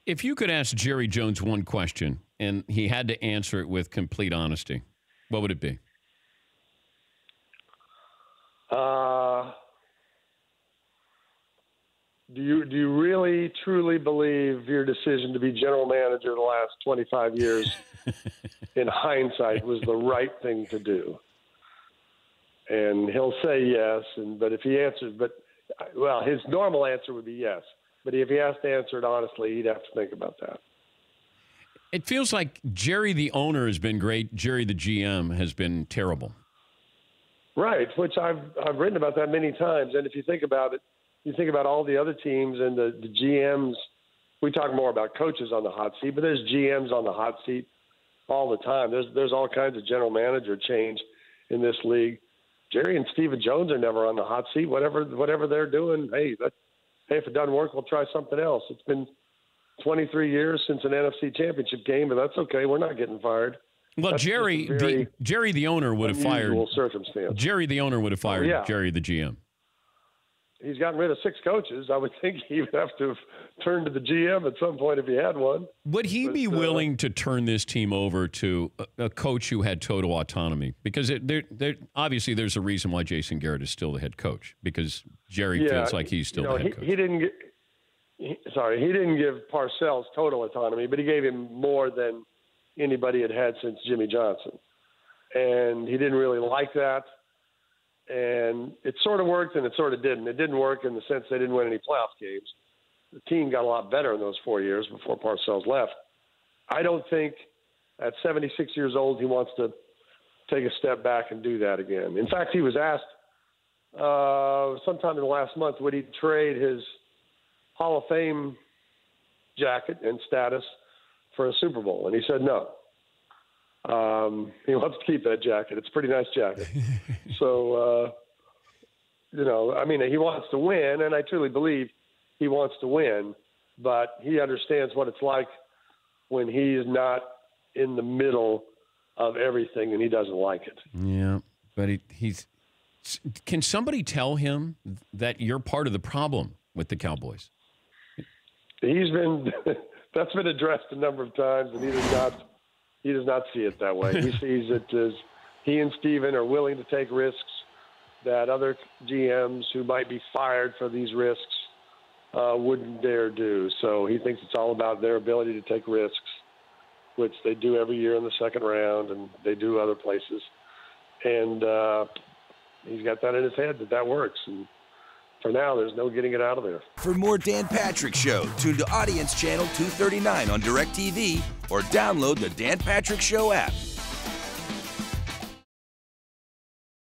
If you could ask Jerry Jones one question and he had to answer it with complete honesty, what would it be? Do you really, truly believe your decision to be general manager the last 25 years, in hindsight, was the right thing to do? And he'll say yes, but if he answers, his normal answer would be yes. But if he has to answer it honestly, he'd have to think about that. It feels like Jerry the owner has been great. Jerry the GM has been terrible. Right, which I've written about that many times. And if you think about it, you think about all the other teams and the GMs. We talk more about coaches on the hot seat, but there's GMs on the hot seat all the time. There's all kinds of general manager change in this league. Jerry and Stephen Jones are never on the hot seat. Whatever they're doing, hey, if it doesn't work, we'll try something else. It's been 23 years since an NFC Championship game, but that's okay. We're not getting fired. Well, that's Jerry the owner would have fired. Circumstance. Jerry the owner would have fired Jerry the GM. He's gotten rid of 6 coaches. I would think he would have to have turned to the GM at some point if he had one. Would he be willing to turn this team over to a coach who had total autonomy? Because obviously there's a reason why Jason Garrett is still the head coach, because Jerry feels like he's still the head coach. He didn't give Parcells total autonomy, but he gave him more than anybody had since Jimmy Johnson. And he didn't really like that. And it sort of worked and it sort of didn't. It didn't work in the sense they didn't win any playoff games. The team got a lot better in those 4 years before Parcells left. I don't think at 76 years old he wants to take a step back and do that again. In fact, he was asked sometime in the last month, would he trade his Hall of Fame jacket and status for a Super Bowl? And he said no. He wants to keep that jacket. It's a pretty nice jacket. So, he wants to win, and I truly believe he wants to win, but he understands what it's like when he's not in the middle of everything and he doesn't like it. Yeah, but can somebody tell him that you're part of the problem with the Cowboys? That's been addressed a number of times, and he does not see it that way. He sees it as he and Steven are willing to take risks that other GMs who might be fired for these risks wouldn't dare do. So he thinks it's all about their ability to take risks, which they do every year in the second round, and they do other places. And he's got that in his head that works. And for now, there's no getting it out of there. For more Dan Patrick Show, tune to Audience Channel 239 on DirecTV or download the Dan Patrick Show app.